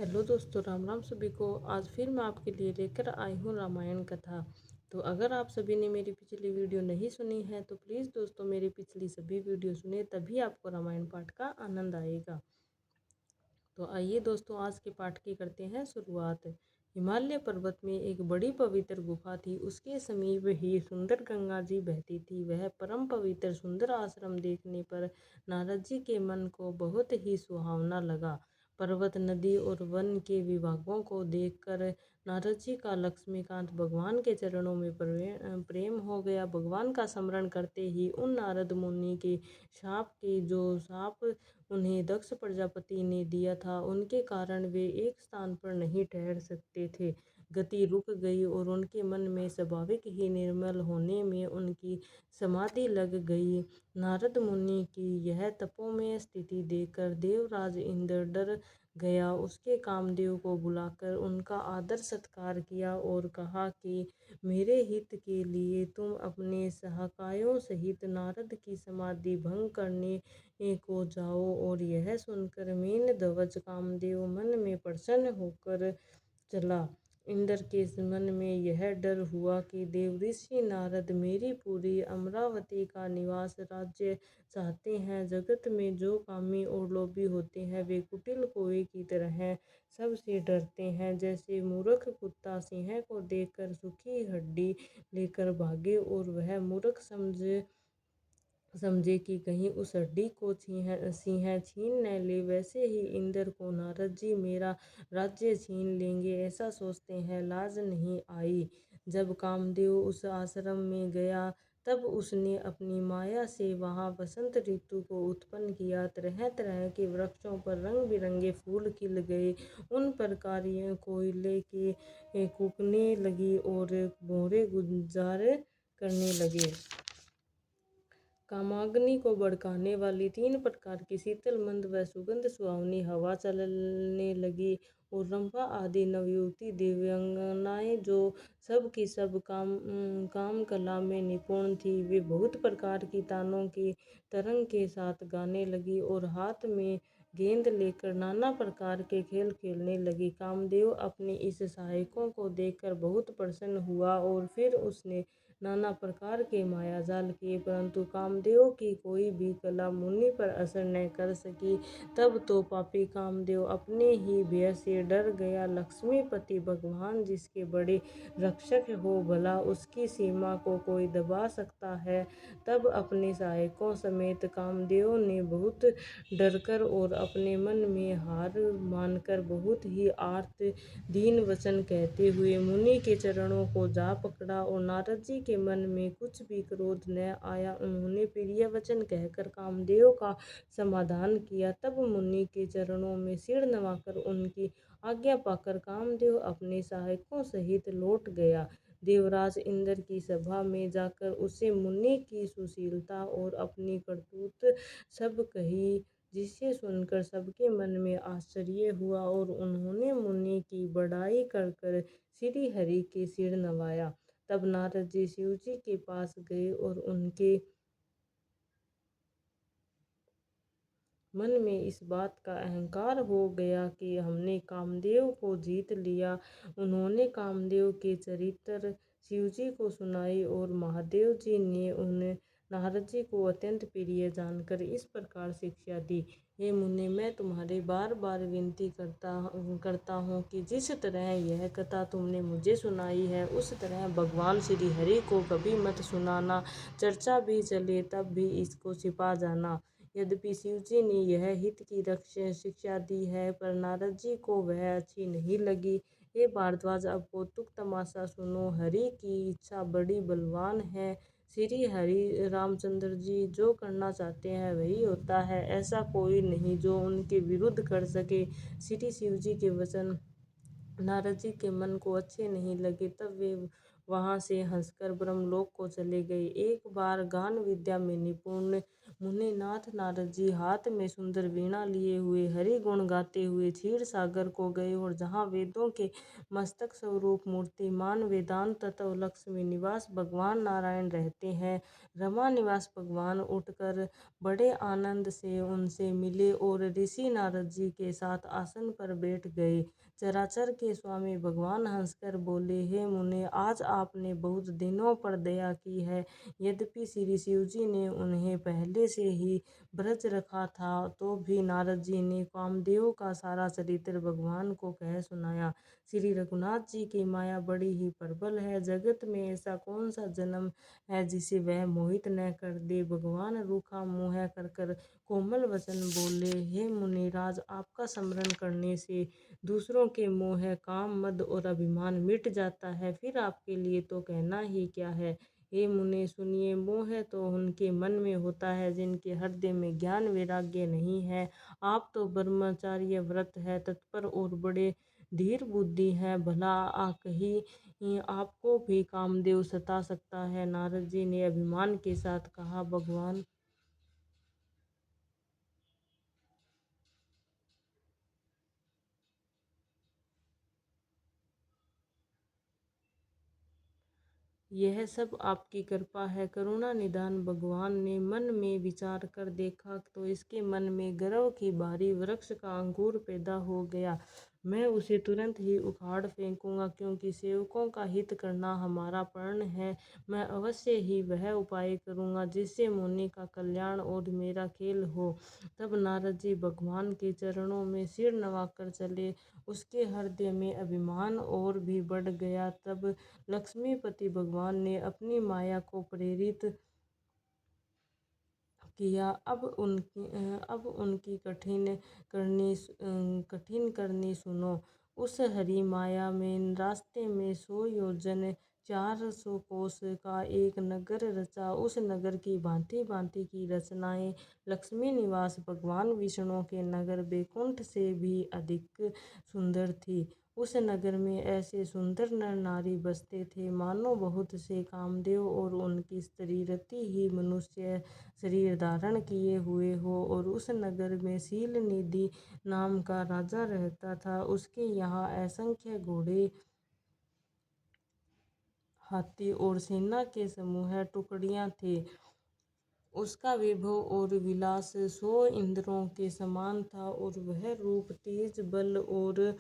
Hello दोस्तों, राम राम सभी को। आज फिर मैं आपके लिए लेकर आई हूँ रामायण कथा। तो अगर आप सभी ने मेरी पिछली वीडियो नहीं सुनी है तो प्लीज़ दोस्तों मेरी पिछली सभी वीडियो सुने, तभी आपको रामायण पाठ का आनंद आएगा। तो आइए दोस्तों, आज के पाठ की करते हैं शुरुआत। हिमालय पर्वत में एक बड़ी पवित्र गुफा थी। उसके समीप ही सुंदर गंगा जी बहती थी। वह परम पवित्र सुंदर आश्रम देखने पर नारद जी के मन को बहुत ही सुहावना लगा। पर्वत, नदी और वन के विभागों को देखकर नारद जी का लक्ष्मीकांत भगवान के चरणों में प्रेम हो गया। भगवान का स्मरण करते ही उन नारद मुनि के जो शाप उन्हें दक्ष प्रजापति ने दिया था, उनके कारण वे एक स्थान पर नहीं ठहर सकते थे। गति रुक गई और उनके मन में स्वाभाविक ही निर्मल होने में उनकी समाधि लग गई। नारद मुनि की यह तपोमय स्थिति देखकर देवराज इंद्र डर गया। उसके कामदेव को बुलाकर उनका आदर सत्कार किया और कहा कि मेरे हित के लिए तुम अपने सहाकायों सहित नारद की समाधि भंग करने को जाओ। और यह सुनकर मीन ध्वज कामदेव मन में प्रसन्न होकर चला। इंद्र के मन में यह डर हुआ कि देवऋषि नारद मेरी पूरी अमरावती का निवास राज्य चाहते हैं। जगत में जो कामी और लोभी होते हैं वे कुटिल कौवे की तरह सबसे डरते हैं। जैसे मूर्ख कुत्ता सिंह को देखकर सूखी हड्डी लेकर भागे और वह मूर्ख समझे कि कहीं उस हड्डी को सिंह छीन न ले, वैसे ही इंद्र को नारद जी मेरा राज्य छीन लेंगे ऐसा सोचते हैं। लाज नहीं आई। जब कामदेव उस आश्रम में गया तब उसने अपनी माया से वहां बसंत ऋतु को उत्पन्न किया। तरह तरह के वृक्षों पर रंग बिरंगे फूल खिल गए। उन पर कोयले के कूकने लगी और भौरे गुंजार करने लगे। कामाग्नि को भड़काने वाली 3 प्रकार की शीतल मंद व सुगंध सुहावनी हवा चलने लगी। और रंभा आदि नवयुवती दिव्यांगनाएं जो सब की सब काम कला में निपुण थी, वे बहुत प्रकार की तानों की तरंग के साथ गाने लगी और हाथ में गेंद लेकर नाना प्रकार के खेल खेलने लगी। कामदेव अपने इस सहायकों को देखकर बहुत प्रसन्न हुआ और फिर उसने नाना प्रकार के मायाजाल किए, परंतु कामदेव की कोई भी कला मुनि पर असर न कर सकी। तब तो पापी कामदेव अपने ही भय से डर गया। लक्ष्मीपति भगवान जिसके बड़े रक्षक हो, भला उसकी सीमा को कोई दबा सकता है। तब अपने सहायकों समेत कामदेव ने बहुत डरकर और अपने मन में हार मानकर बहुत ही आर्त दीन वचन कहते हुए मुनि के चरणों को जा पकड़ा। और नारद जी के मन में कुछ भी क्रोध न आया। उन्होंने प्रिय वचन कहकर कामदेव का समाधान किया। तब मुनि के चरणों में सिर नवाकर उनकी आज्ञा पाकर कामदेव अपने सहायकों सहित लौट गया। देवराज इंद्र की सभा में जाकर उसे मुनि की सुशीलता और अपनी करतूत सब कही, जिसे सुनकर सबके मन में आश्चर्य हुआ और उन्होंने मुनि की बड़ाई कर कर श्री हरि के सिर नवाया। तब नारद जी शिव जी के पास गए और उनके मन में इस बात का अहंकार हो गया कि हमने कामदेव को जीत लिया। उन्होंने कामदेव के चरित्र शिव जी को सुनाई और महादेव जी ने उन्हें नारद जी को अत्यंत प्रिय जानकर इस प्रकार शिक्षा दी। हे मुनि, मैं तुम्हारे बार बार विनती करता हूँ कि जिस तरह यह कथा तुमने मुझे सुनाई है उस तरह भगवान श्री हरि को कभी मत सुनाना। चर्चा भी चले तब भी इसको छिपा जाना। यद्यपि शिव जी ने यह हित की शिक्षा दी है, पर नारद जी को वह अच्छी नहीं लगी। हे भारद्वाज, अब कौतुक तमाशा सुनो। हरि की इच्छा बड़ी बलवान है। श्री हरि रामचंद्र जी जो करना चाहते हैं वही होता है। ऐसा कोई नहीं जो उनके विरुद्ध कर सके। श्री शिव जी के वचन नारद जी के मन को अच्छे नहीं लगे। तब वे वहां से हंसकर ब्रह्मलोक को चले गए। एक बार गान विद्या में निपुण मुने नाथ नारद जी हाथ में सुंदर वीणा लिए हुए हरि गुण गाते हुए क्षीर सागर को गए, और जहाँ वेदों के मस्तक स्वरूप मूर्तिमान वेदांत तत्व लक्ष्मी निवास भगवान नारायण रहते हैं, रमा निवास भगवान उठकर बड़े आनंद से उनसे मिले और ऋषि नारद जी के साथ आसन पर बैठ गए। चराचर के स्वामी भगवान हंसकर बोले, हे मुने, आज आपने बहुत दिनों पर दया की है। यद्यपि श्री शिव जी ने उन्हें पहले से ही ब्रज रखा था, तो भी नारद जी ने कामदेव का सारा चरित्र भगवान को कह सुनाया। श्री रघुनाथ जी की माया बड़ी ही प्रबल है। जगत में ऐसा कौन सा जन्म है जिसे वह मोहित न कर दे। भगवान रूखा मुँह कर कर कोमल वचन बोले, हे मुनिराज, आपका स्मरण करने से दूसरों के मोह, काम, मद और अभिमान मिट जाता है, फिर आपके लिए तो कहना ही क्या है। हे मुने सुनिए, मोह तो उनके मन में होता है जिनके हृदय में ज्ञान वैराग्य नहीं है। आप तो ब्रह्मचार्य व्रत है, तत्पर और बड़े धीर बुद्धि है, भला कहीं आपको भी कामदेव सता सकता है। नारद जी ने अभिमान के साथ कहा, भगवान, यह सब आपकी कृपा है, करुणा निधान। भगवान ने मन में विचार कर देखा तो इसके मन में गर्व की भारी वृक्ष का अंकुर पैदा हो गया। मैं उसे तुरंत ही उखाड़ फेंकूंगा, क्योंकि सेवकों का हित करना हमारा प्रण है। मैं अवश्य ही वह उपाय करूंगा जिससे मुनि का कल्याण और मेरा खेल हो। तब नारद जी भगवान के चरणों में सिर नवाकर चले। उसके हृदय में अभिमान और भी बढ़ गया। तब लक्ष्मीपति भगवान ने अपनी माया को प्रेरित किया। अब उनकी कठिन करनी सुनो। उस हरी माया में रास्ते में 100 योजन 400 कोस का एक नगर रचा। उस नगर की भांति भांति की रचनाएं लक्ष्मी निवास भगवान विष्णु के नगर बैकुंठ से भी अधिक सुंदर थी। उस नगर में ऐसे सुंदर नर नारी बसते थे मानो बहुत से कामदेव और उनकी स्त्री रति ही मनुष्य शरीर धारण किए हुए हो। और उस नगर में शील निधि नाम का राजा रहता था। उसके यहाँ असंख्य घोड़े, हाथी और सेना के समूह टुकड़ियां थे। उसका वैभव और विलास 100 इंद्रों के समान था, और वह रूप, तेज, बल और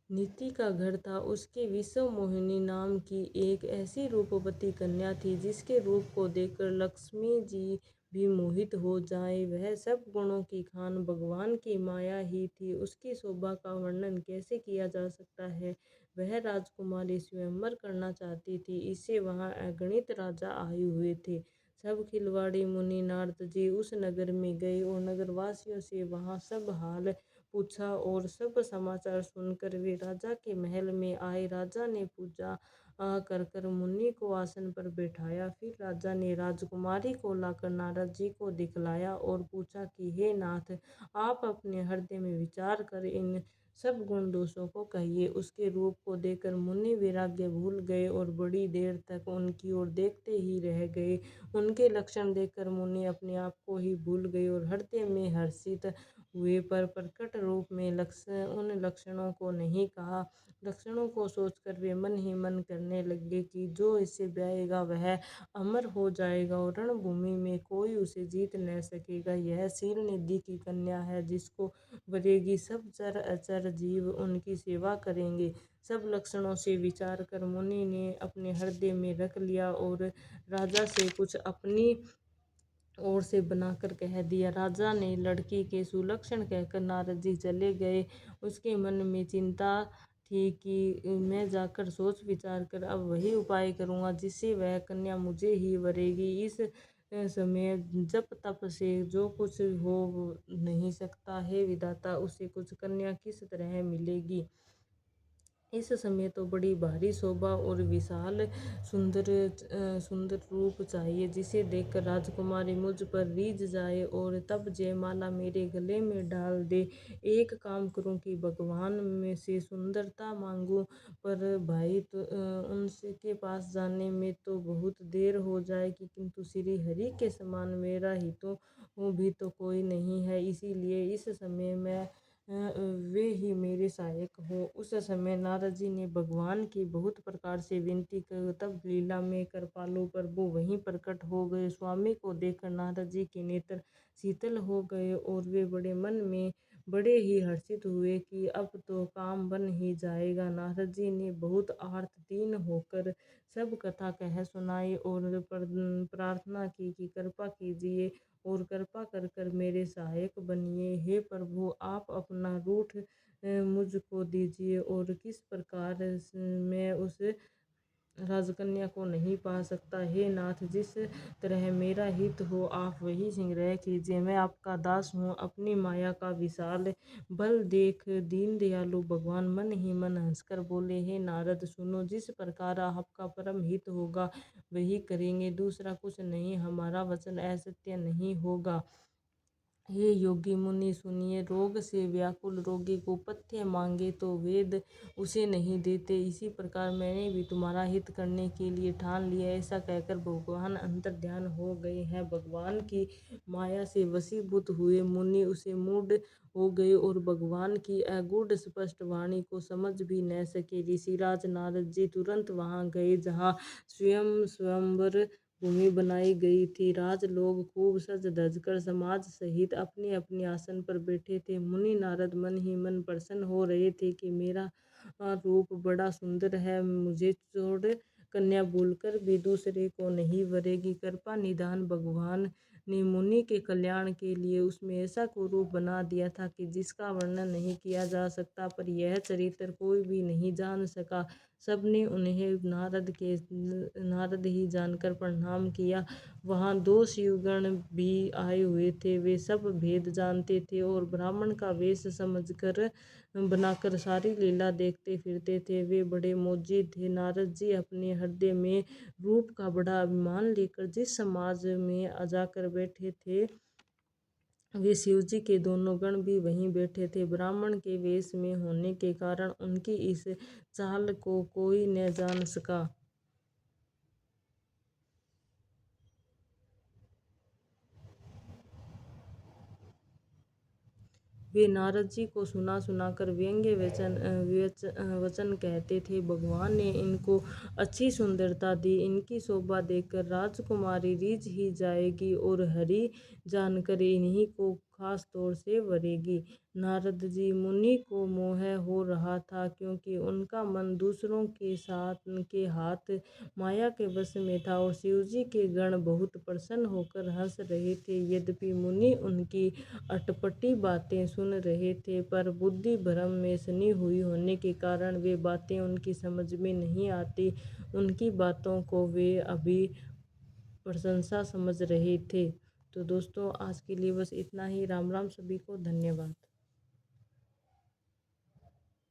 नीति का घर था। उसके विश्व मोहिनी नाम की एक ऐसी रूपवती कन्या थी जिसके रूप को देखकर लक्ष्मी जी भी मोहित हो जाए। वह सब गुणों की खान भगवान की माया ही थी। उसकी शोभा का वर्णन कैसे किया जा सकता है। वह राजकुमारी स्वयंवर करना चाहती थी, इससे वहां अगणित राजा आए हुए थे। सब खिलवाड़ी मुनि नारद जी उस नगर में गए और नगरवासियों से वहां सब हाल पूछा, और सब समाचार सुनकर वे राजा के महल में आए। राजा ने पूजा कर कर मुनि को आसन पर बैठाया। फिर राजा ने राजकुमारी को लाकर नारद जी को दिखलाया और पूछा कि हे नाथ, आप अपने हृदय में विचार कर इन सब गुण दोषों को कहिए। उसके रूप को देखकर मुनि वैराग्य भूल गए और बड़ी देर तक उनकी ओर देखते ही रह गए। उनके लक्षण देखकर मुनि अपने आप को ही भूल गए और हृदय में हर्षित हुए, पर प्रकट रूप में उन लक्षणों को नहीं कहा। लक्षणों को सोचकर वे मन ही मन करने लगे कि जो इसे ब्याएगा वह अमर हो जाएगा और रणभूमि में कोई उसे जीत न सकेगा। यह शील निधि की कन्या है, जिसको वरेगी सब चर अचर जीव उनकी सेवा करेंगे। सब लक्षणों से विचार कर मुनि ने अपने हृदय में रख लिया और राजा से कुछ अपनी ओर से बनाकर कह दिया। राजा ने लड़की के सुलक्षण कहकर नारद जी चले गए। उसके मन में चिंता थी कि मैं जाकर सोच विचार कर अब वही उपाय करूँगा जिससे वह कन्या मुझे ही वरेगी। इस समय जप तप से जो कुछ हो नहीं सकता है विधाता, उसे कुछ कन्या किस तरह मिलेगी। इस समय तो बड़ी भारी शोभा और विशाल सुंदर रूप चाहिए, जिसे देखकर राजकुमारी मुझ पर रीझ जाए और तब जयमाला मेरे गले में डाल दे। एक काम करूं कि भगवान में से सुंदरता मांगूं, पर भाई तो उनके पास जाने में तो बहुत देर हो जाएगी, किंतु श्री हरि के समान मेरा ही तो भी तो कोई नहीं है, इसीलिए इस समय मैं वे ही मेरे सहायक हो। उस समय नारद जी ने भगवान की बहुत प्रकार से विनती कर, तब लीला में कृपालु प्रभु वहीं प्रकट हो गए। स्वामी को देखकर नारद जी के नेत्र शीतल हो गए और वे बड़े मन में बड़े ही हर्षित हुए कि अब तो काम बन ही जाएगा। नारद जी ने बहुत आर्त दीन होकर सब कथा कह सुनाई और प्रार्थना की कि कृपा कीजिए और कृपा कर कर मेरे सहायक बनिए। हे प्रभु, आप अपना रूठ मुझको दीजिए और किस प्रकार मैं उस राजकन्या को नहीं पा सकता। हे नाथ, जिस तरह मेरा हित हो आप वही संग्रह कीजिए। मैं आपका दास हूँ। अपनी माया का विशाल बल देख दीन दयालु भगवान मन ही मन हंसकर बोले, हे नारद सुनो, जिस प्रकार आपका परम हित होगा वही करेंगे, दूसरा कुछ नहीं। हमारा वचन असत्य नहीं होगा। हे योगी मुनि सुनिए, रोग से व्याकुल रोगी को पथ्य मांगे तो वेद उसे नहीं देते, इसी प्रकार मैंने भी तुम्हारा हित करने के लिए ठान लिया। ऐसा कहकर भगवान अंतर ध्यान हो गए हैं। भगवान की माया से वशीभूत हुए मुनि उसे मूढ़ हो गए और भगवान की अगूढ़ स्पष्ट वाणी को समझ भी न सके। ऋषिराज नारद जी तुरंत वहां गए जहाँ स्वयं स्वयंवर भूमि बनाई गई थी। राज लोग खूब सज धज कर समाज सहित अपने अपने आसन पर बैठे थे। मुनि नारद मन ही मन प्रसन्न हो रहे थे कि मेरा रूप बड़ा सुंदर है, मुझे छोड़ कन्या भूलकर भी दूसरे को नहीं वरेगी। कृपा निधान भगवान ने मुनि के कल्याण के लिए उसमें ऐसा कुरूप बना दिया था कि जिसका वर्णन नहीं किया जा सकता, पर यह चरित्र कोई भी नहीं जान सका। सबने उन्हें नारद ही जानकर प्रणाम किया। वहाँ 2 शिवगण भी आए हुए थे। वे सब भेद जानते थे और ब्राह्मण का वेश समझकर बनाकर सारी लीला देखते फिरते थे। वे बड़े मौजी थे। नारद जी अपने हृदय में रूप का बड़ा अभिमान लेकर जिस समाज में जाकर बैठे थे, वे शिवजी के दोनों गण भी वहीं बैठे थे। ब्राह्मण के वेश में होने के कारण उनकी इस चाल को कोई न जान सका। वे नारद जी को सुना सुनाकर व्यंग्य वचन कहते थे। भगवान ने इनको अच्छी सुंदरता दी, इनकी शोभा देखकर राजकुमारी रीझ ही जाएगी और हरि जानकर इन्हीं को खास तौर से वरेगी। नारद जी मुनि को मोह हो रहा था, क्योंकि उनका मन दूसरों के हाथ माया के वश में था और शिवजी के गण बहुत प्रसन्न होकर हंस रहे थे। यद्यपि मुनि उनकी अटपटी बातें सुन रहे थे, पर बुद्धि भ्रम में सनी हुई होने के कारण वे बातें उनकी समझ में नहीं आती। उनकी बातों को वे अभी प्रशंसा समझ रहे थे। तो दोस्तों, आज के लिए बस इतना ही। राम राम, सभी को धन्यवाद।